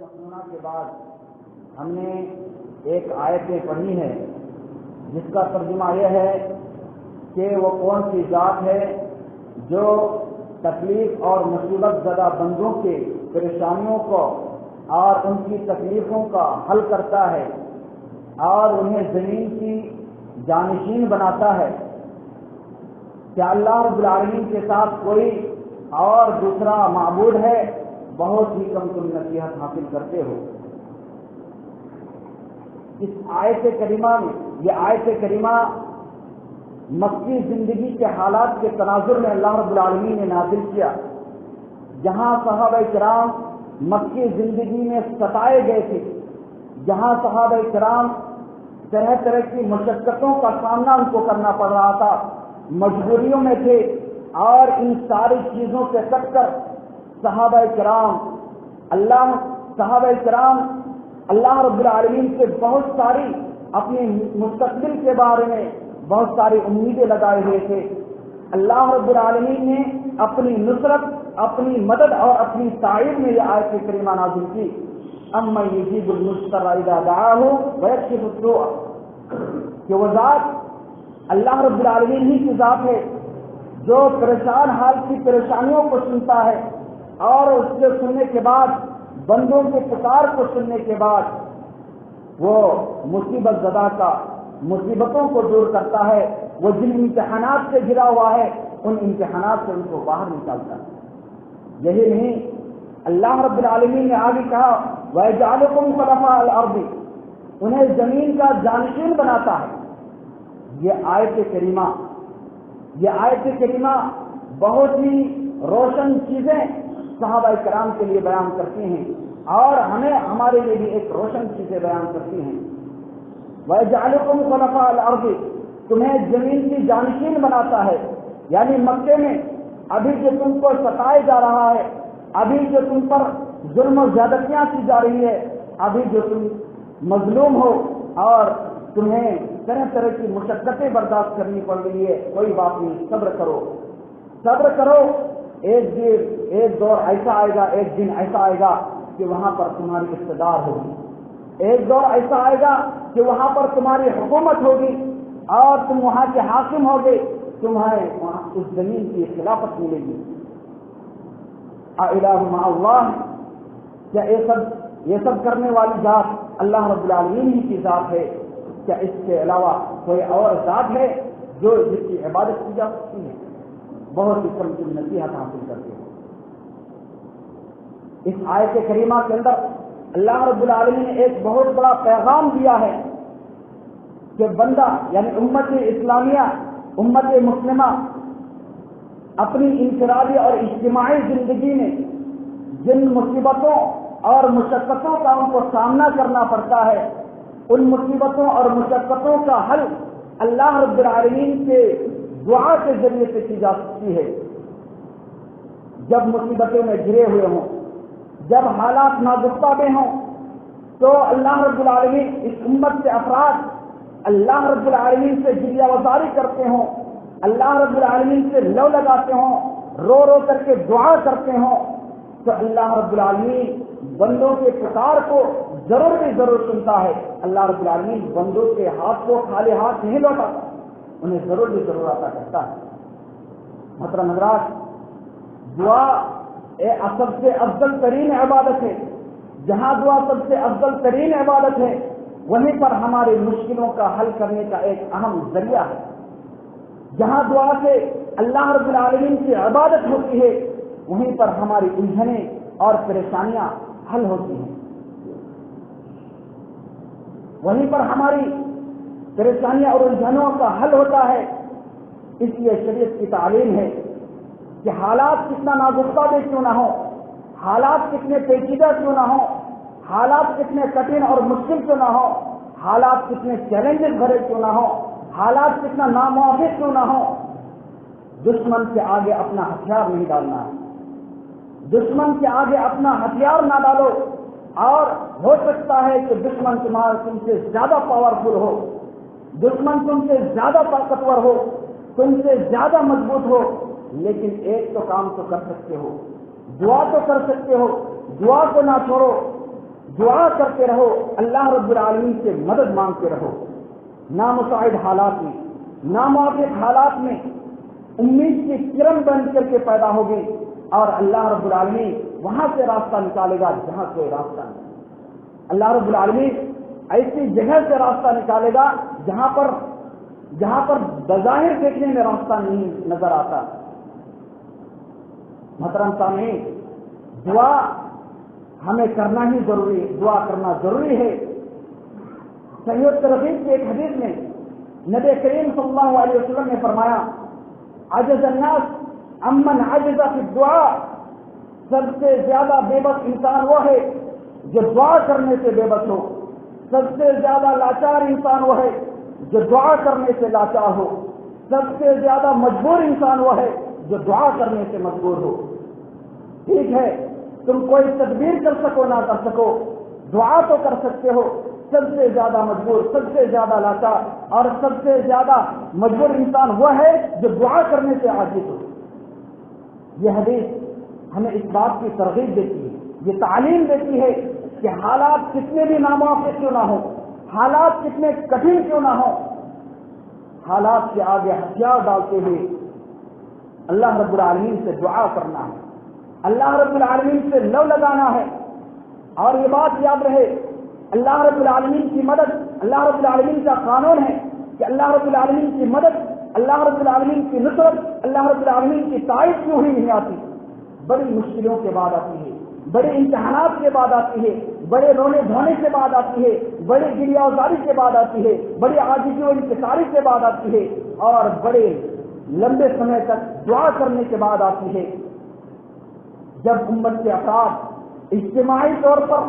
مصنوعہ کے بعد ہم نے ایک آیتیں پڑھی ہے جس کا ترجمہ یہ ہے کہ وہ کون سی ذات ہے جو تکلیف اور مصیبت زدہ بندوں کے پریشانیوں کو اور ان کی تکلیفوں کا حل کرتا ہے اور انہیں زمین کی جانشین بناتا ہے۔ کیا اللہ رب العالمین کے ساتھ کوئی اور دوسرا معبود ہے؟ بہت ہی کم تم نصیحت حاصل کرتے ہو۔ اس آیت کریمہ میں یہ آیت کریمہ مکی زندگی کے حالات کے تناظر میں اللہ رب العالمین نے نازل کیا، جہاں صحابہ کرام مکی زندگی میں ستائے گئے تھے، جہاں صحابہ کرام طرح طرح کی مشقتوں کا سامنا ان کو کرنا پڑ رہا تھا، مجبوریوں میں تھے، اور ان ساری چیزوں سے کٹ کر صحابہ کرام اللہ رب العالمین سے بہت ساری اپنے مستقبل کے بارے میں بہت ساری امیدیں لگائے ہوئے تھے۔ اللہ رب العالمین نے اپنی نصرت، اپنی مدد اور اپنی تائید میں یہ آیت کریمہ نازل کی، امن یجیب المضطر اذا دعاہ ویکشف السوء، کہ وہ ذات اللہ رب العالمین ہی کی ذات ہے جو پریشان حال کی پریشانیوں کو سنتا ہے، اور اس کے سننے کے بعد، بندوں کے پکار کو سننے کے بعد وہ مصیبت زدہ کا مصیبتوں کو دور کرتا ہے، وہ جن امتحانات سے گھرا ہوا ہے ان امتحانات سے ان کو باہر نکالتا ہے۔ یہی نہیں، اللہ رب العالمین نے آگے کہا وَيَجْعَلُكُمْ خُلَفَاءَ الْأَرْضِ، انہیں زمین کا جانشین بناتا ہے۔ یہ آیت کریمہ بہت ہی روشن چیزیں صحابہ کرام کے لیے بیان کرتی ہیں، اور ہمیں ہمارے لیے بھی ایک روشن چیزیں بیان کرتی ہیں۔ وَيَجْعَلُكُمْ خُلَفَاءَ الْأَرْضِ، تمہیں زمین کی جانشین بناتا ہے، یعنی مکے میں ابھی جو تم کو ستائے جا رہا ہے، ابھی جو تم پر ظلم و زیادتیاں کی جا رہی ہے، ابھی جو تم مظلوم ہو اور تمہیں طرح طرح کی مشقتیں برداشت کرنی پڑ رہی ہے، کوئی بات نہیں، صبر کرو، ایک دور ایسا آئے گا، ایک دن ایسا آئے گا کہ وہاں پر تمہاری اقتدار ہوگی، ایک دور ایسا آئے گا کہ وہاں پر تمہاری حکومت ہوگی اور تم وہاں کے حاکم ہوگے، تمہیں وہاں اس زمین کی خلافت ملے گی۔ اِلٰہ مع اللہ، کیا یہ سب کرنے والی ذات اللہ رب العالمین ہی کی ذات ہے؟ کیا اس کے علاوہ کوئی اور ذات ہے جس کی عبادت کی جا سکتی ہے؟ بہت ہی کم تم نصیحت حاصل کرتے ہیں۔ اس آیت کریمہ کے اندر اللہ رب العالمین نے ایک بہت بڑا پیغام دیا ہے کہ بندہ یعنی امت اسلامیہ، امت مسلمہ اپنی انفرادی اور اجتماعی زندگی میں جن مصیبتوں اور مشقتوں کا ان کو سامنا کرنا پڑتا ہے، ان مصیبتوں اور مشقتوں کا حل اللہ رب العالمین کے دعا کے ذریعے سے کی جا سکتی ہے۔ جب مصیبتوں میں گھرے ہوئے ہوں، جب حالات ناگفتہ میں ہوں، تو اللہ رب العالمین اس امت کے افراد اللہ رب العالمین سے جریہ وزاری کرتے ہوں، اللہ رب العالمین سے لو لگاتے ہوں، رو رو کر کے دعا کرتے ہوں، تو اللہ رب العالمین بندوں کے پکار کو ضرور سنتا ہے۔ اللہ رب العالمین بندوں کے ہاتھ کو خالی ہاتھ نہیں لوٹاتا، انہیں ضرور عطا کرتا ہے۔ محترم حضرات، دعا سب سے افضل ترین عبادت ہے۔ جہاں دعا سب سے افضل ترین عبادت ہے، وہیں پر ہماری مشکلوں کا حل کرنے کا ایک اہم ذریعہ ہے۔ جہاں دعا سے اللہ رب العالمین کی عبادت ہوتی ہے، وہیں پر ہماری الجھنیں اور پریشانیاں حل ہوتی ہیں، وہیں پر ہماری پریشانیاں اور الجھنوں کا حل ہوتا ہے۔ اس لیے شریعت کی تعلیم ہے کہ حالات کتنا ناگفتہ بھی کیوں نہ ہو، حالات کتنے پیچیدہ کیوں نہ ہو، حالات کتنے کٹھن اور مشکل کیوں نہ ہو، حالات کتنے چیلنجز بھرے کیوں نہ ہو، حالات کتنا ناموافق کیوں نہ ہو، دشمن کے آگے اپنا ہتھیار نہیں ڈالنا ہے۔ دشمن کے آگے اپنا ہتھیار نہ ڈالو، اور ہو سکتا ہے کہ دشمن تم سے زیادہ پاورفل ہو، دشمن تم سے زیادہ طاقتور ہو، تم سے زیادہ مضبوط ہو، لیکن ایک تو کام تو کر سکتے ہو، دعا تو کر سکتے ہو، دعا کو نہ چھوڑو۔ دعا کرتے رہو، اللہ رب العالمین سے مدد مانگتے رہو۔ نامساعد حالات میں، ناموافق حالات میں امید کی کرن بن کر کے پیدا ہوگی اور اللہ رب العالمین وہاں سے راستہ نکالے گا جہاں کوئی راستہ نہیں۔ اللہ رب العالمین ایسی جگہ سے راستہ نکالے گا جہاں پر بظاہر دیکھنے میں راستہ نہیں نظر آتا۔ محترم سامعین، دعا ہمیں کرنا ہی ضروری ہے، دعا کرنا ضروری ہے۔ صحیح الترغیب کی ایک حدیث میں نبی کریم صلی اللہ علیہ وسلم نے فرمایا، عجز الناس امن عجز فی الدعاء، سب سے زیادہ بے بس انسان وہ ہے جو دعا کرنے سے بے بس ہو، سب سے زیادہ لاچار انسان وہ ہے جو دعا کرنے سے لاچار ہو، سب سے زیادہ مجبور انسان وہ ہے جو دعا کرنے سے مجبور ہو۔ ٹھیک ہے، تم کوئی تدبیر کر سکو نہ کر سکو، دعا تو کر سکتے ہو۔ سب سے زیادہ مجبور، سب سے زیادہ لاچار اور سب سے زیادہ مجبور انسان وہ ہے جو دعا کرنے سے عاجز ہو۔ یہ حدیث ہمیں اس بات کی ترغیب دیتی ہے، یہ تعلیم دیتی ہے کہ حالات کتنے بھی ناموافق کیوں نہ ہو، حالات کتنے کٹھن کیوں نہ ہو، حالات کے آگے ہتھیار ڈالتے ہوئے اللہ رب العالمین سے دعا کرنا ہے، اللہ رب العالمین سے لو لگانا ہے۔ اور یہ بات یاد رہے، اللہ رب العالمین کی مدد، اللہ رب العالمین کا قانون ہے کہ اللہ رب العالمین کی مدد، اللہ رب العالمین کی نصرت، اللہ رب العالمین کی تائید کیوں ہی نہیں آتی؟ بڑی مشکلوں کے بعد آتی ہے، بڑے امتحانات کے بعد آتی ہے، بڑے رونے دھونے کے بعد آتی ہے، بڑے گریہ وزاری کے بعد آتی ہے، بڑی عاجزی و انکساری کے بعد آتی ہے، اور بڑے لمبے سمے تک دعا کرنے کے بعد آتی ہے۔ جب امت کے افراد اجتماعی طور پر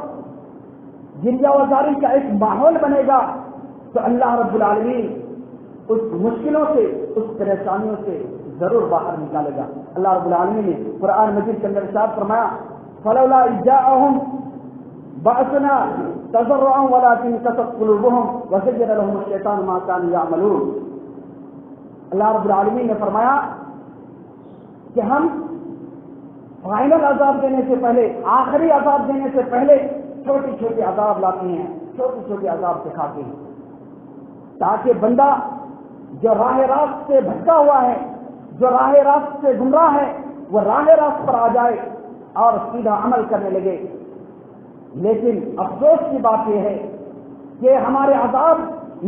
گریہ وزاری کا ایک ماحول بنے گا تو اللہ رب العالمین اس مشکلوں سے، اس پریشانیوں سے ضرور باہر نکالے گا۔ اللہ رب العالمین نے قرآن مجید کے اندر ارشاد فرمایا، فلولا اذ جاءهم بأسنا تضرعوا ولكن قست قلوبهم وزين لهم الشيطان ما كانوا يعملون۔ اللہ رب العالمین نے فرمایا کہ ہم فائنل عذاب دینے سے پہلے، آخری عذاب دینے سے پہلے چھوٹی چھوٹی عذاب لاتے ہیں، چھوٹی چھوٹی عذاب سکھاتے ہیں، تاکہ بندہ جو راہ راست سے بھٹکا ہوا ہے، جو راہ راست سے گمراہ ہے، وہ راہ راست پر آ جائے اور سیدھا عمل کرنے لگے۔ لیکن افسوس کی بات یہ ہے کہ ہمارے عذاب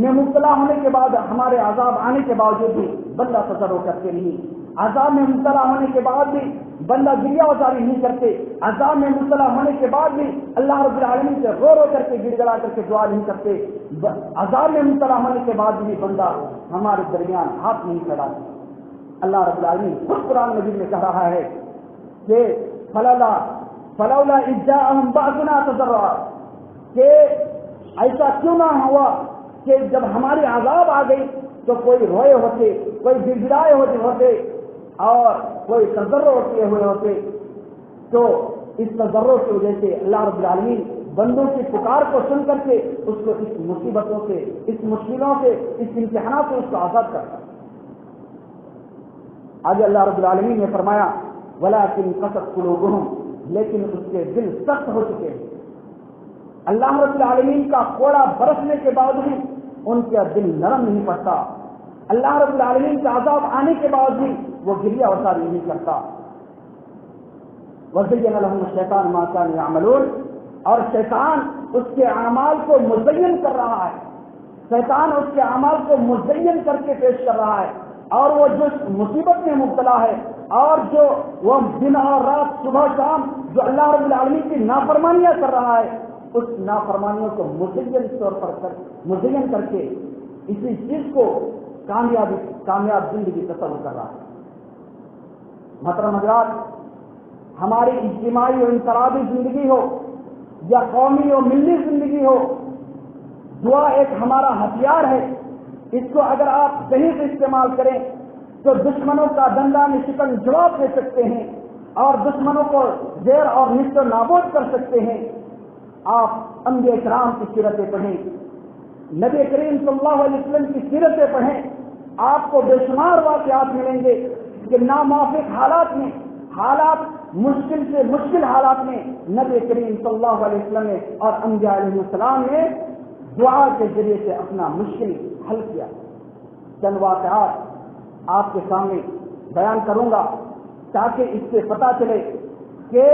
میں مبتلا ہونے کے بعد، ہمارے عذاب آنے کے باوجود بھی بندہ تصرف کرتے نہیں، عذاب میں مبتلا ہونے کے بعد بھی بندہ گریہ وزاری نہیں کرتے، عذاب میں مبتلا ہونے کے بعد بھی اللہ رب العالمین سے رو رو کر کے گڑ گڑا کر کے دعا نہیں کرتے، عذاب میں مبتلا ہونے کے بعد بھی بندہ ہمارے درمیان ہاتھ نہیں پھیلاتے۔ اللہ رب العالمین خود قرآن مجید میں کہہ رہا ہے کہ فلولا اذ جاءهم بأسنا تضرعوا، کہ ایسا کیوں نہ ہوا کہ جب ہماری عذاب آ گئی تو کوئی روئے ہوتے، کوئی گڑگڑائے ہوتے اور کوئی تضرع کیے ہوئے ہوتے، تو اس تضرع کی وجہ سے اللہ رب العالمین بندوں کی پکار کو سن کر کے اس کو اس مصیبتوں سے، اس مشکلوں سے، اس امتحانات سے اس کو آزاد کرتا۔ آج اللہ رب العالمین نے فرمایا وَلَٰكِن قَسَتْ قُلُوبُهُمْ، لیکن اس کے دل سخت ہو چکے ہیں۔ اللہ رب العالمین کا کوڑا برسنے کے بعد بھی ان کا دل نرم نہیں پڑتا، اللہ رب العالمین کا عذاب آنے کے بعد بھی وہ گریہ وزاری نہیں کرتا۔ وَزَيَّنَ لَهُمُ الشَّيْطَانُ مَا كَانُوا يَعْمَلُونَ، اور شیطان اس کے اعمال کو مزین کر رہا ہے، شیطان اس کے اعمال کو مزین کر کے پیش کر رہا ہے، اور وہ جو مصیبت میں مبتلا ہے اور جو وہ دن اور رات صبح شام جو اللہ رب العالمین کی نافرمانیاں کر رہا ہے، اس نافرمانیوں کو مزین طور پر مزین کر کے اسی چیز کو کامیاب زندگی تصور کر رہا ہے۔ محترم حضرات، ہماری اجتماعی و انفرادی زندگی ہو یا قومی و ملی زندگی ہو، دعا ایک ہمارا ہتھیار ہے۔ اس کو اگر آپ صحیح سے استعمال کریں تو دشمنوں کا دندان شکن جواب دے سکتے ہیں اور دشمنوں کو زیر اور نیست و نابود کر سکتے ہیں۔ آپ انبیاء کرام کی سیرتیں پڑھیں، نبی کریم صلی اللہ علیہ وسلم کی سیرتیں پڑھیں، آپ کو بے شمار واقعات ملیں گے کہ ناموافق حالات میں، حالات مشکل سے مشکل حالات میں نبی کریم صلی اللہ علیہ وسلم نے اور انبیاء علیہ السلام نے دعا کے ذریعے سے اپنا مشکل حل کیا. چند واقعات آپ کے سامنے بیان کروں گا تاکہ اس سے پتہ چلے کہ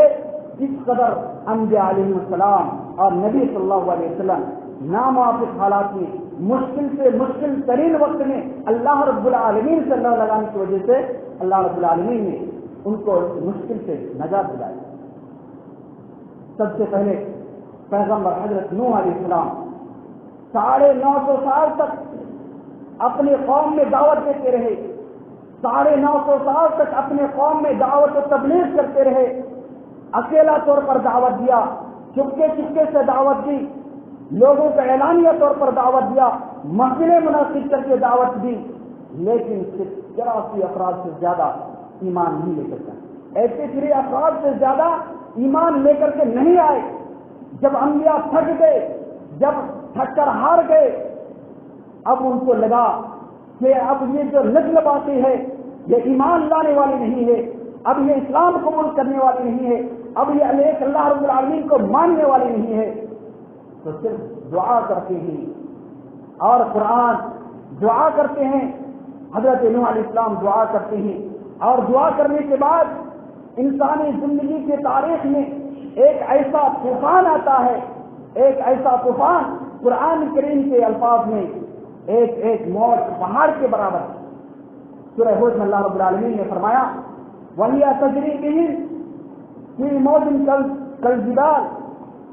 کس قدر انبیاء علیہ السلام اور نبی صلی اللہ علیہ وسلم ناموافق حالات میں مشکل سے مشکل ترین وقت میں اللہ رب العالمین سے اللہ لگانے کی وجہ سے اللہ رب العالمین نے ان کو مشکل سے نجات دلائی. سب سے پہلے پیغمبر حضرت نوح علیہ السلام 950 سال تک اپنے قوم میں دعوت دیتے رہے. 950 سال تک اپنے قوم میں دعوت و تبلیغ کرتے رہے. اکیلا طور پر دعوت دیا, چپکے چپکے سے دعوت دی, لوگوں کو اعلانیہ طور پر دعوت دیا, محفلیں منعقد کر کے دعوت دی, لیکن صرف 84 افراد سے زیادہ ایمان نہیں لے کر گئے. 83 افراد سے زیادہ ایمان لے کر کے نہیں آئے. جب انبیاء تھک گئے, جب تھک کر ہار گئے, اب ان کو لگا کہ اب یہ جو نسل باقی ہے یہ ایمان لانے والی نہیں ہے, اب یہ اسلام قبول کرنے والی نہیں ہے, اب یہ ایک اللہ رب العالمین کو ماننے والی نہیں ہے. تو صرف دعا کرتے ہیں اور قرآن دعا کرتے ہیں. حضرت نوح علیہ السلام دعا کرتے ہیں اور دعا کرنے کے بعد انسانی زندگی کے تاریخ میں ایک ایسا طوفان آتا ہے, ایک ایسا طوفان قرآن کریم کے الفاظ میں ایک موت پہاڑ کے برابر. سورہ ہود میں اللہ رب العالمین نے فرمایا وَهِيَ تَجْرِي بِهِمْ فِي مَوْجٍ كَالْجِبَالِ,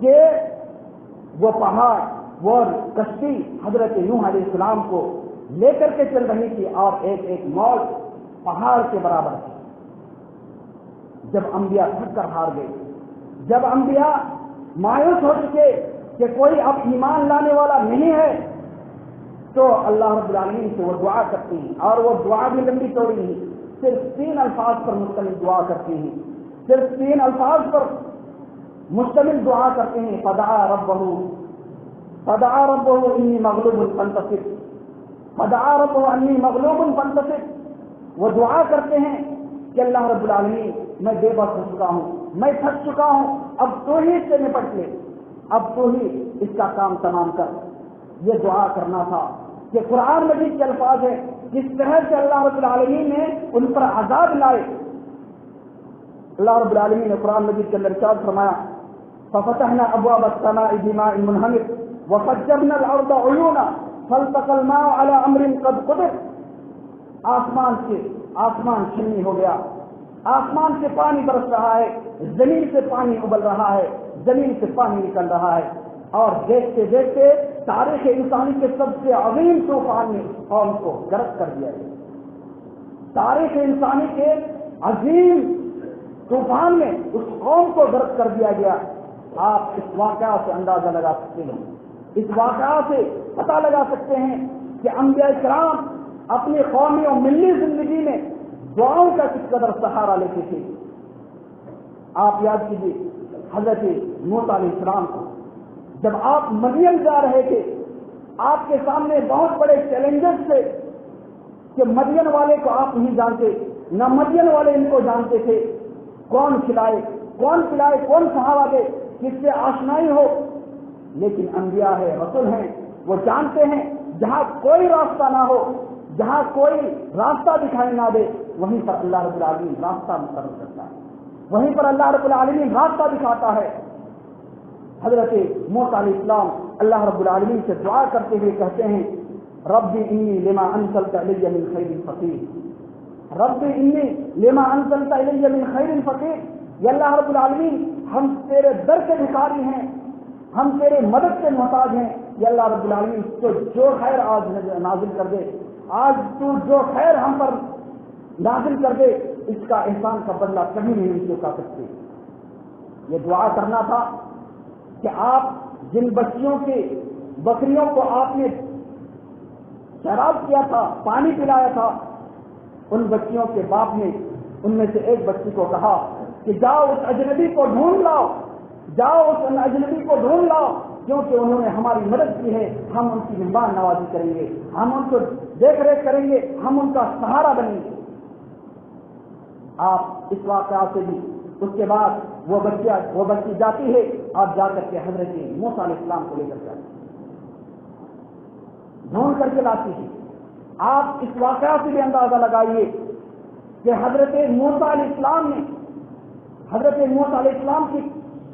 کہ وہ پہاڑ وہ کشتی حضرت نوح علیہ السلام کو لے کر کے چل رہی تھی اور ایک موت پہاڑ کے برابر تھی. جب انبیاء تھک کر ہار گئے, جب انبیاء مایوس ہو چکے کہ کوئی اب ایمان لانے والا نہیں ہے, تو اللہ رب العالمین سے وہ دعا کرتی ہیں اور وہ دعا بھی لمبی چوڑی نہیں, صرف 3 الفاظ پر مشتمل دعا کرتی ہیں, صرف 3 الفاظ پر مشتمل دعا کرتے ہیں. فدعا ربه انی مغلوب فانتصر, فدعا ربه انی مغلوب فانتصر. وہ دعا کرتے ہیں کہ اللہ رب العالمین میں بے بس ہو چکا ہوں, میں تھک چکا ہوں, اب تو ہی اس سے نپٹ لے, اب تو ہی اس کا کام تمام کر. یہ دعا کرنا تھا کہ قرآن مجید کے الفاظ ہیں جس طرح سے اللہ رب العالمین نے ان پر عذاب لائے. اللہ رب العالمین نے قرآن مجید کے اندر ارشاد فرمایا ففتحنا ابواب السماء بماء منهمر وفجرنا الارض عيونا فالتقى الماء على امر قد قدر. آسمان چھلنی ہو گیا, آسمان سے پانی برس رہا ہے, زمین سے پانی ابل رہا ہے, زمین سے پانی نکل رہا ہے, اور دیکھتے دیکھتے تاریخ انسانی کے سب سے عظیم طوفان نے اس قوم کو غرق کر دیا ہے. تاریخ انسانی کے عظیم طوفان نے اس قوم کو غرق کر دیا گیا. آپ اس واقعہ سے اندازہ لگا سکتے ہیں, اس واقعہ سے پتہ لگا سکتے ہیں کہ انبیاء کرام اپنی قومی اور ملی زندگی میں دعاؤں کا کس قدر سہارا لیتے تھے. آپ یاد کیجیے حضرت موسیٰ علیہ السلام کو, جب آپ مدین جا رہے تھے, آپ کے سامنے بہت بڑے چیلنجز تھے کہ مدین والے کو آپ نہیں جانتے, نہ مدین والے ان کو جانتے تھے. کون کھلائے, کون پلائے, کون صحابہ دے, کس سے آشنائی ہو. لیکن انبیاء ہے, رسول ہیں, وہ جانتے ہیں جہاں کوئی راستہ نہ ہو, جہاں کوئی راستہ دکھائی نہ دے, وہیں پر اللہ رب العالمین راستہ مقرر کرتا ہے, وہیں پر اللہ رب العالمین راستہ دکھاتا ہے. حضرت موسیٰ علیہ السلام اللہ رب العالمین سے دعا کرتے ہوئے کہتے ہیں ربی انی لما انزلت الی من خیر فقیر, ربی انی لما انزلت الی من خیر فقیر. یا اللہ رب العالمین ہم تیرے در کے بھکاری ہیں, ہم تیرے مدد کے محتاج ہیں. یا اللہ رب العالمین تو جو خیر آج نازل کر دے, آج تو جو خیر ہم پر نازل کر دے, اس کا احسان کا بدلہ کبھی نہیں چکا سکتے. یہ دعا کرنا تھا کہ آپ جن بچیوں کے بکریوں کو آپ نے شراب کیا تھا, پانی پلایا تھا, ان بچیوں کے باپ نے ان میں سے ایک بچی کو کہا کہ جاؤ اس اجنبی کو ڈھونڈ لاؤ, جاؤ اس اجنبی کو ڈھونڈ لاؤ, کیونکہ انہوں نے ہماری مدد کی ہے, ہم ان کی مہمان نوازی کریں گے, ہم ان کو دیکھ ریکھ کریں گے, ہم ان کا سہارا بنیں گے. آپ اس واقعہ سے بھی اس کے بعد وہ بچی جاتی ہے اور جا کر کے حضرت موسیٰ علیہ السلام کو لے کر جاتی ہے، ڈھونڈ کر کے لاتی ہے۔ آپ اس واقعہ سے بھی اندازہ لگائیے کہ حضرت موسیٰ علیہ السلام نے حضرت موسیٰ علیہ السلام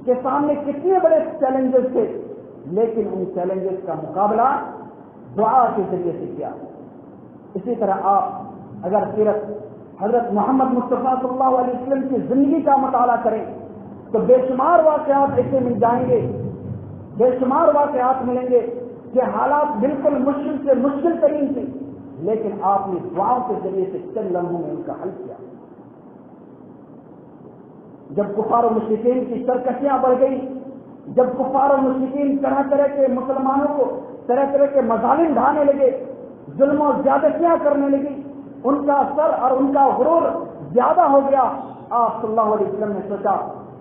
کے سامنے کتنے بڑے چیلنجز تھے، لیکن ان چیلنجز کا مقابلہ دعا کے ذریعے سے کیا۔ اسی طرح آپ اگر سیرت حضرت محمد مصطفیٰ صلی اللہ علیہ وسلم کی زندگی کا مطالعہ کریں تو بے شمار واقعات ایسے مل جائیں گے، بے شمار واقعات ملیں گے کہ حالات بالکل مشکل سے مشکل ترین تھی، لیکن آپ نے دعاؤں کے ذریعے سے چند لمحوں میں ان کا حل کیا۔ جب کفار و مشرکین کی سرکشیاں بڑھ گئی، جب کفار و مشرکین طرح طرح کے مسلمانوں کو طرح طرح کے مظالم ڈھانے لگے، ظلم و زیادتیاں کرنے لگی، ان کا سر اور ان کا غرور زیادہ ہو گیا، آپ صلی اللہ علیہ وسلم نے سوچا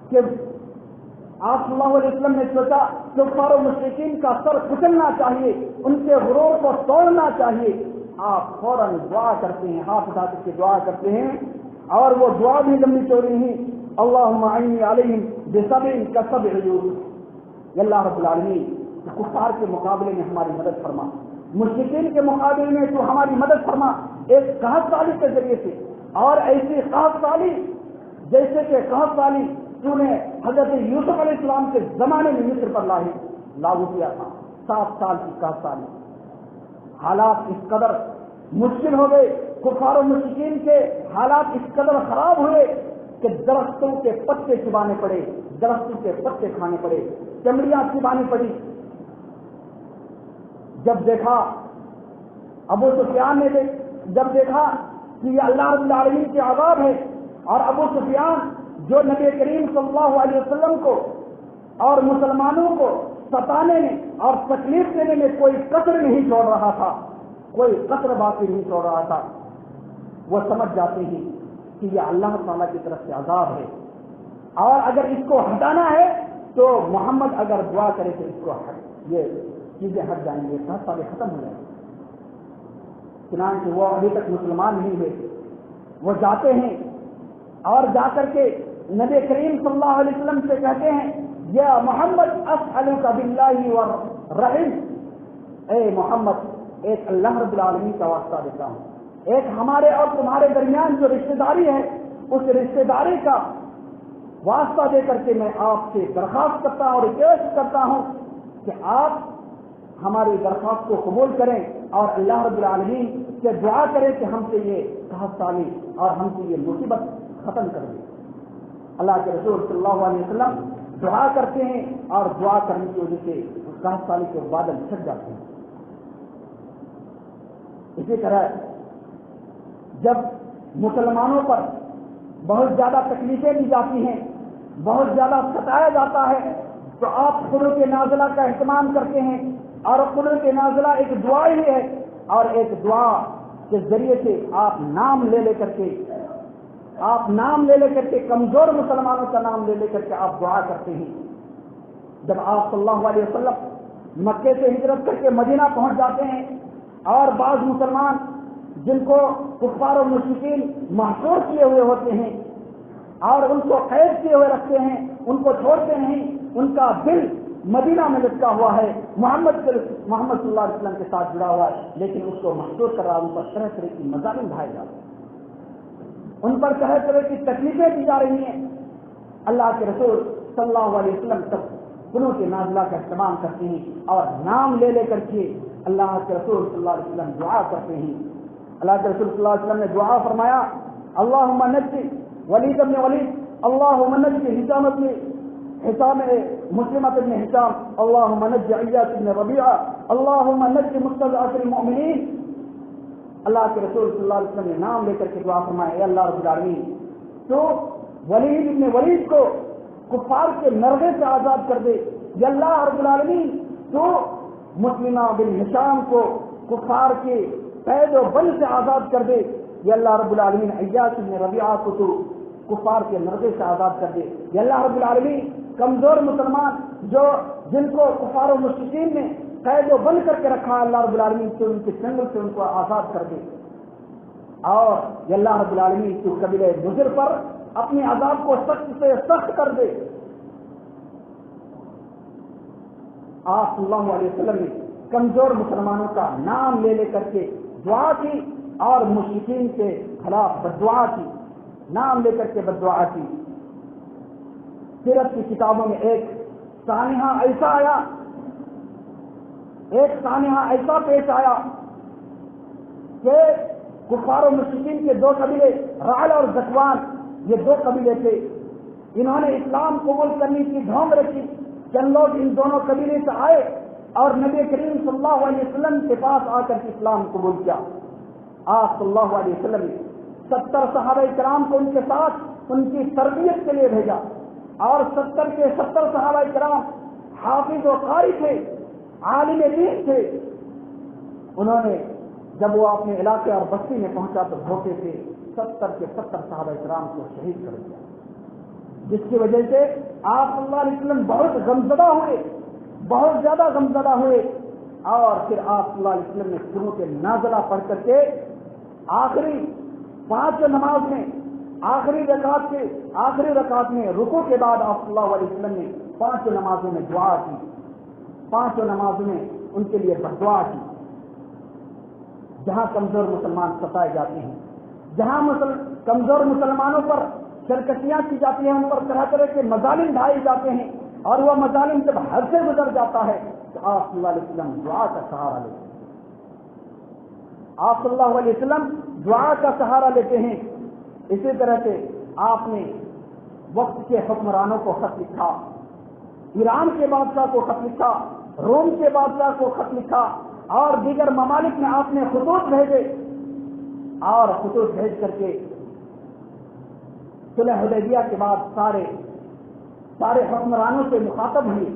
کہ کفار و مشرکین کا سر کچلنا چاہیے، ان کے غرور کو توڑنا چاہیے۔ آپ فوراً دعا کرتے ہیں، ہاتھ اٹھا کر کے دعا کرتے ہیں، اور وہ دعا بھی لمبی چوڑی نہیں، اللہم اعنی علیہم بسبع کسبع یوسف، یا اللہ رب العالمین کفار کے مقابلے میں ہماری مدد فرما، مشرکین کے مقابلے میں تو ہماری مدد فرما، ایک قحط سالی کے ذریعے سے، اور ایسی قحط سالی جیسے کہ قحط سالی تو نے حضرت یوسف علیہ السلام کے زمانے میں مصر پر لاگو کیا تھا، 7 سال کی قحط سالی۔ حالات اس قدر مشکل ہو گئے، کفار و مشرکین کے حالات اس قدر خراب ہوئے کہ درختوں کے پتے چبانے پڑے، درختوں کے پتے کھانے پڑے، چمڑیاں چبانی پڑی۔ جب دیکھا ابو سفیان نے جب دیکھا کہ یہ اللہ رب العالمین کے عذاب ہے، اور ابو سفیان جو نبی کریم صلی اللہ علیہ وسلم کو اور مسلمانوں کو ستانے میں اور تکلیف دینے میں کوئی کسر نہیں چھوڑ رہا تھا، کوئی کسر باقی نہیں چھوڑ رہا تھا، وہ سمجھ جاتے ہیں کہ یہ اللہ تعالیٰ کی طرف سے عذاب ہے، اور اگر اس کو ہٹانا ہے تو محمد اگر دعا کرے تو اس کو یہ چیزیں ہٹ جائیں گے، سارے ختم ہو جائیں گے۔ چنانچہ وہ ابھی تک مسلمان نہیں ہوئے، وہ جاتے ہیں اور جا کر کے نبی کریم صلی اللہ علیہ وسلم سے کہتے ہیں، یا محمد اسألک باللہ والرحم، اے محمد ایک اللہ رب العالمین کا واسطہ دیتا ہوں، ایک ہمارے اور تمہارے درمیان جو رشتہ داری ہے اس رشتہ داری کا واسطہ دے کر کے میں آپ سے درخواست کرتا ہوں اور ریکویسٹ کرتا ہوں کہ آپ ہماری درخواست کو قبول کریں اور اللہ رب العالمین سے دعا کریں کہ ہم سے یہ قحط سالی اور ہم سے یہ مصیبت ختم کر دیں۔ اللہ کے رسول صلی اللہ علیہ وسلم دعا کرتے ہیں، اور دعا کرنے کی وجہ سے قحط سالی کے بادل چھٹ جاتے ہیں۔ اسی طرح جب مسلمانوں پر بہت زیادہ تکلیفیں دی جاتی ہیں، بہت زیادہ ستایا جاتا ہے، تو آپ قرۃ نازلہ کا اہتمام کرتے ہیں، اور قرۃ نازلہ ایک دعا ہی ہے، اور ایک دعا کے ذریعے سے آپ نام لے کر کے کمزور مسلمانوں کا نام لے کر کے آپ دعا کرتے ہیں۔ جب آپ صلی اللہ علیہ وسلم مکے سے ہجرت کر کے مدینہ پہنچ جاتے ہیں، اور بعض مسلمان جن کو کفار و مشرکین محصور کیے ہوئے ہوتے ہیں اور ان کو قید کیے ہوئے رکھتے ہیں، ان کو چھوڑتے نہیں، ان کا دل مدینہ میں لٹکا ہوا ہے، محمد صلی اللہ علیہ وسلم کے ساتھ جڑا ہوا ہے، لیکن اس کو محصور کر رہا، ان پر طرح طرح کی مظالم ڈھائے جا رہے ہیں، ان پر طرح طرح کی تکلیفیں دی جا رہی ہیں۔ اللہ کے رسول صلی اللہ علیہ وسلم تب قرۃ نازلہ کا اہتمام کرتے ہیں، اور نام لے کر کے اللہ کے رسول صلی اللہ علیہ وسلم دعا کرتے ہیں۔ اللہ کے رسول صلی اللہ علیہ وسلم نے دعا فرمایا، اللہم نجی ولید بن ولید، اللہم نجی حسام مسلمۃ بن حسام، اللہم نجی عیاش بن ربیعہ، اللہم نجی مستضعف المؤمنین۔ اللہ کے رسول صلی اللہ علیہ وسلم نے نام لے کر کے دعا فرمایا، اے اللہ رب العالمین تو ولید بن ولید کو کفار کے نرغے سے آزاد کر دے، یا اللہ رب العالمین تو مسلمہ بن حشام کو کفار کے قید و بند سے آزاد کر دے، یا اللہ رب العالمین عیاش بن ربیعہ کو تو کفار کے نرغے سے آزاد کر دے، یا اللہ رب العالمین کمزور مسلمان جن کو کفار و مشرکین نے قید و بند کر کے رکھا، اللہ رب العالمین تو ان کے چنگل سے ان کو آزاد کر دے، اور یا اللہ رب العالمین تو قبیلہ بزر پر اپنے عذاب کو سخت سے سخت کر دے۔ آپ صلی اللہ علیہ وسلم نے کمزور مسلمانوں کا نام لے لے کر کے دعا کی اور مشرکین کے خلاف بددعا کی، نام لے کر کے بددعا کی۔ سیرت کی کتابوں میں ایک سانحہ ایسا آیا، ایک سانحہ ایسا پیش آیا کہ کفار و مشرکین کے دو قبیلے رعل اور ذکوان، یہ دو قبیلے تھے، انہوں نے اسلام قبول کرنے کی دھوم رکھی۔ چند لوگ ان دونوں قبیلے سے آئے اور نبی کریم صلی اللہ علیہ وسلم کے پاس آ کر اسلام قبول کیا۔ آپ صلی اللہ علیہ وسلم نے 70 صحابہ کرام کو ان کے ساتھ ان کی تربیت کے لیے بھیجا، اور 70 کے 70 صحابہ کرام حافظ و قاری تھے، عالم دین تھے۔ انہوں نے جب وہ اپنے علاقے اور بستی میں پہنچا تو دھوکے سے 70 کے 70 صحابہ کرام کو شہید کر دیا، جس کی وجہ سے آپ صلی اللہ علیہ وسلم بہت غمزدہ ہوئے، بہت زیادہ غمزدہ ہوئے، اور پھر آپ صلی اللہ علیہ وسلم نے سورۃ نازلہ پڑھ کر کے آخری 5 نماز میں آخری رکعت میں رکوع کے بعد آپ صلی اللہ علیہ وسلم نے 5 نمازوں میں دعا کی، 5 نمازوں میں ان کے لیے بددعا کی۔ جہاں کمزور مسلمان ستائے جاتے ہیں، جہاں کمزور مسلمانوں پر سرکشیاں کی جاتی ہیں، ان پر طرح طرح کے مظالم ڈھائے جاتے ہیں، اور وہ مظالم جب حد سے گزر جاتا ہے تو آپ صلی اللہ علیہ وسلم دعا کا سہارا لیتے ہیں، آپ صلی اللہ علیہ وسلم دعا کا سہارا لیتے ہیں۔ اسی طرح سے آپ نے وقت کے حکمرانوں کو خط لکھا، ایران کے بادشاہ کو خط لکھا، روم کے بادشاہ کو خط لکھا، اور دیگر ممالک میں آپ نے خطوط بھیجے، اور خطوط بھیج کر کے صلح حدیبیہ کے بعد سارے حکمرانوں سے مخاطب ہوئے،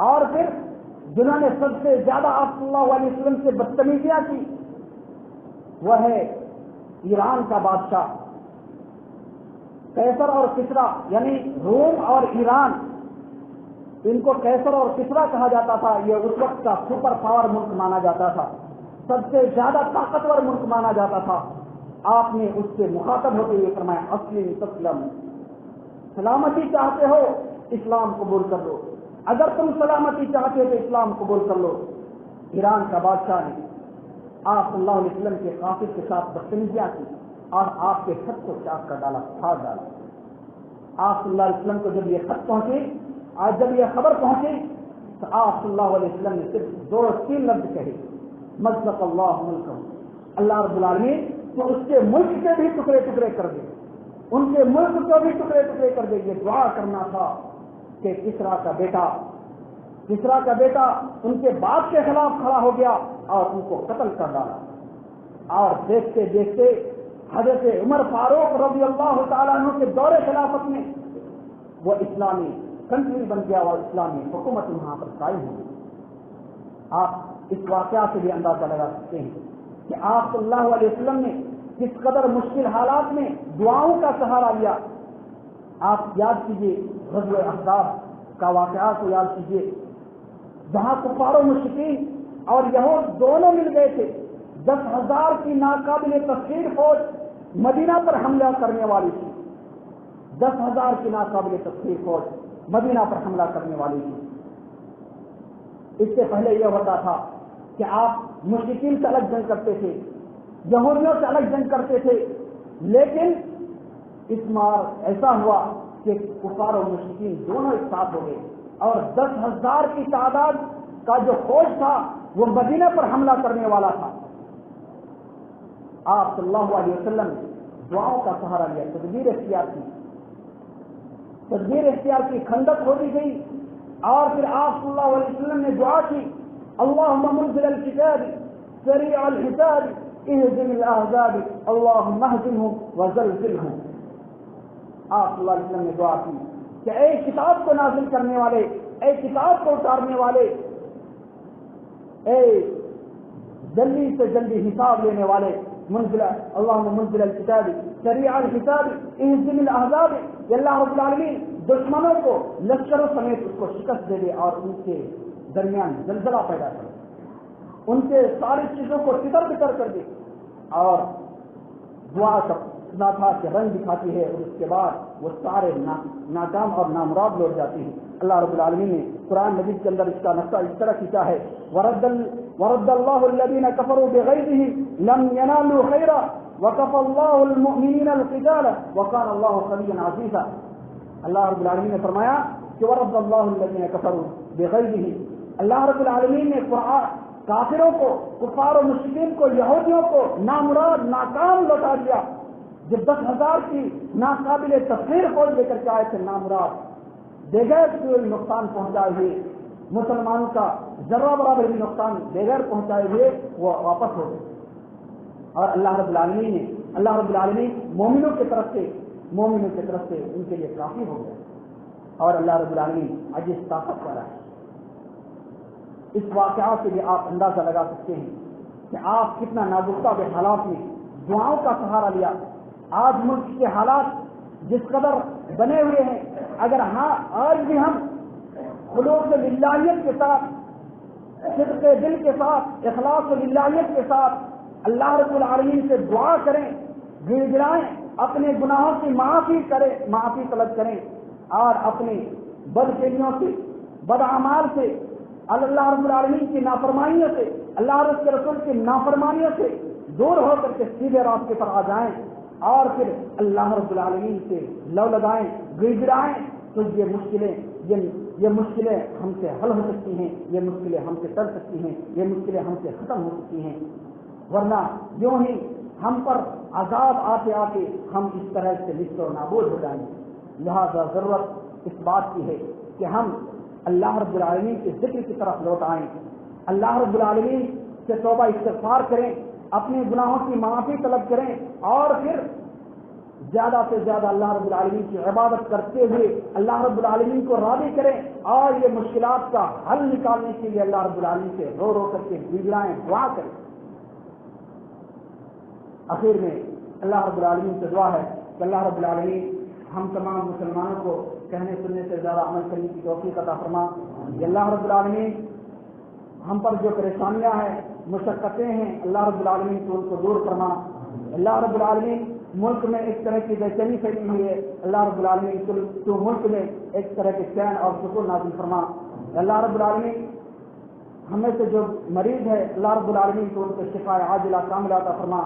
اور پھر جنہوں نے سب سے زیادہ آپ صلی اللہ علیہ وسلم سے بدتمیزیاں کی وہ ہے ایران کا بادشاہ قیصر اور کسرا، یعنی روم اور ایران، ان کو قیصر اور کسرا کہا جاتا تھا۔ یہ اس وقت کا سپر پاور ملک مانا جاتا تھا، سب سے زیادہ طاقتور ملک مانا جاتا تھا۔ آپ نے اس سے مخاطب ہوتے ہوئے فرمایا اسلم تسلم، سلامتی چاہتے ہو اسلام قبول کر لو، اگر تم سلامتی چاہتے ہو تو اسلام قبول کر لو۔ ایران کا بادشاہ نے آپ صلی اللہ علیہ وسلم کے قاصد کے ساتھ بدتمیزیاں کی اور آپ کے خط کو چاک کر ڈالا، پھاڑ ڈالا۔ آپ صلی اللہ علیہ وسلم کو جب یہ خط پہنچی، آج جب یہ خبر پہنچی تو آپ صلی اللہ علیہ وسلم نے صرف 2-3 لفظ کہے، مزق اللہ ملکہ، اللہ رب العالمین تو اس کے ملک کے بھی ٹکڑے ٹکڑے کر دے، ان کے ملک کو بھی ٹکڑے ٹکڑے کر دے۔ یہ دعا کرنا تھا کہ کسرا کا بیٹا ان کے باپ کے خلاف کھڑا ہو گیا اور ان کو قتل کر ڈالا، اور دیکھتے دیکھتے حضرت عمر فاروق رضی اللہ تعالیٰ عنہ کے دور خلافت میں وہ اسلامی کنٹری بن گیا اور اسلامی حکومت وہاں پر قائم ہو گئی۔ آپ اس واقعہ سے بھی اندازہ لگا سکتے ہیں کہ آپ صلی اللہ علیہ وسلم نے کس قدر مشکل حالات میں دعاؤں کا سہارا لیا۔ آپ یاد کیجئے غزوہ احزاب کا واقعہ کو یاد کیجئے، جہاں کفار و مشرکین اور یہود دونوں مل گئے تھے۔ 10,000 کی ناقابل تسخیر فوج مدینہ پر حملہ کرنے والی تھی، 10,000 کی ناقابل تسخیر فوج مدینہ پر حملہ کرنے والی تھی۔ اس سے پہلے یہ ہوتا تھا کہ آپ مشرکین سے الگ جنگ کرتے تھے، یہودیوں سے الگ جنگ کرتے تھے، لیکن اس بار ایسا ہوا کہ کفار و مشرکین دونوں ایک ساتھ ہو گئے، اور 10,000 کی تعداد کا جو فوج تھا وہ مدینہ پر حملہ کرنے والا تھا۔ آپ صلی اللہ علیہ وسلم نے دعاؤں کا سہارا لیا، تدبیر اختیار کی، خندق ہو دی گئی، اور پھر آپ صلی اللہ علیہ وسلم نے دعا کی اللہم منزل الکتاب سریع الحساب اہزم الاحزاب اللہم اہزمہم وزلزلہم۔ آپ صلی اللہ علیہ وسلم نے دعا کی کہ اے کتاب کو نازل کرنے والے، اے کتاب کو اتارنے والے، اے جلدی سے جلدی حساب لینے والے، منزل اللہم منزل الکتاب سریع الحساب اہزم الاحزاب، اللہ رب العالمین دشمنوں کو لشکروں سمیت اس کو شکست دے دے اور ان کے درمیان زلزلہ پیدا کر دے، ان کے ساری چیزوں کو تتر بتر کر دے۔ اور دعا سنا تھا کہ رنگ دکھاتی ہے اور اس کے بعد وہ سارے ناکام اور نامراد لوٹ جاتی ہیں۔ اللہ رب العالمین نے قرآن مجید کے اندر اس کا نقشہ اس طرح کھینچا ہے، ورد اللہ الذین کفروا بغیظہم لم ینالوا خیرا وکفی اللہ المؤمنین القتال وکان اللہ قویا عزیزا۔ اللہ رب العالمین نے فرمایا کہ ورد اللہ الذین کفروا بغیظہم، اللہ رب العالمین نے کافروں کو، کفار و مشرکین کو، یہودیوں کو نامراد ناکام لوٹا دیا۔ جب 10,000 کی ناقابل تصویر فوج لے کر کے آئے تھے، نامراد بغیر کوئی نقصان پہنچائے ہوئے، مسلمانوں کا ذرہ برابر بھی نقصان بغیر پہنچائے ہوئے وہ واپس ہو گئے۔ اور اللہ رب العالمین مومنوں کی طرف سے ان کے لیے کافی ہو گیا۔ اور اللہ رب العالمین عزیز طاقت والا ہے۔ اس واقعات سے بھی آپ اندازہ لگا سکتے ہیں کہ آپ کتنا نازکتا کے حالات میں دعاؤں کا سہارا لیا۔ آج ملک کے حالات جس قدر بنے ہوئے ہیں، اگر آج بھی ہم خلوص للہیت کے ساتھ، صدق دل کے ساتھ، اخلاص للہیت کے ساتھ اللہ رب العالمین سے دعا کریں، گڑ گڑائیں، اپنے گناہوں کی معافی طلب کریں اور اپنی بدفعلیوں سے، بد اعمال سے، اللہ رب العالمین کی نافرمانیوں سے، اللہ رب کے رسول کی نافرمانیوں سے دور ہو کر کے سیدھے راستے پر آ جائیں اور پھر اللہ رب العالمین سے لو لگائیں، گڑ گڑائیں، تو یہ مشکلیں ہم سے حل ہو سکتی ہیں، یہ مشکلیں ہم سے ٹل سکتی ہیں، یہ مشکلیں ہم سے ختم ہو سکتی ہیں۔ ورنہ یوں ہی ہم پر عذاب آتے آتے ہم اس طرح سے نست و نابود ہو جائیں گے۔ لہذا ضرورت اس بات کی ہے کہ ہم اللہ رب العالمین کے ذکر کی طرف لوٹ آئیں، اللہ رب العالمین سے توبہ استغفار کریں، اپنے گناہوں کی معافی طلب کریں اور پھر زیادہ سے زیادہ اللہ رب العالمین کی عبادت کرتے ہوئے اللہ رب العالمین کو راضی کریں اور یہ مشکلات کا حل نکالنے کے لیے اللہ رب العالمین سے رو رو کر کے گڑگڑائیں، دعا کریں۔ آخر میں اللہ رب العالمین سے دعا ہے کہ اللہ رب العالمین ہم تمام مسلمانوں کو کہنے سننے سے زیادہ عمل کرنے کی توفیق عطا فرما۔ اللہ رب العالمین ہم پر جو پریشانیاں ہیں، مشقتیں ہیں، اللہ رب العالمین تو ان کو دور فرما۔ اللہ رب العالمین ملک میں ایک طرح کی بے چینی پھیلی ہوئی ہے، اللہ رب العالمین تو ملک میں ایک طرح کے چین اور سکون نازل فرما۔ اللہ رب العالمین ہمیں سے جو مریض ہے، اللہ رب العالمین تو ان کو شفا عاجلہ کاملہ عطا فرما۔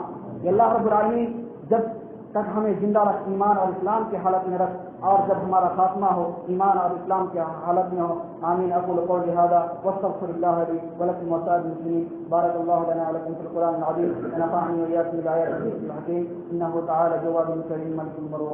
اللہ رب العالمین جب تک ہمیں زندہ رکھ، ایمان اور اسلام کی حالت میں رکھ، اور جب ہمارا خاتمہ ہو ایمان اور اسلام کی حالت میں ہو۔ آمین۔ اقول قولی ھذا واستغفر اللہ لی ولکم ولسائر المسلمین۔ بارک اللہ لنا ولکم فی القرآن العظیم ونفعني وإياکم بالآیات والذکر الحکیم۔ انہ تعالی جواد کریم ملک المرء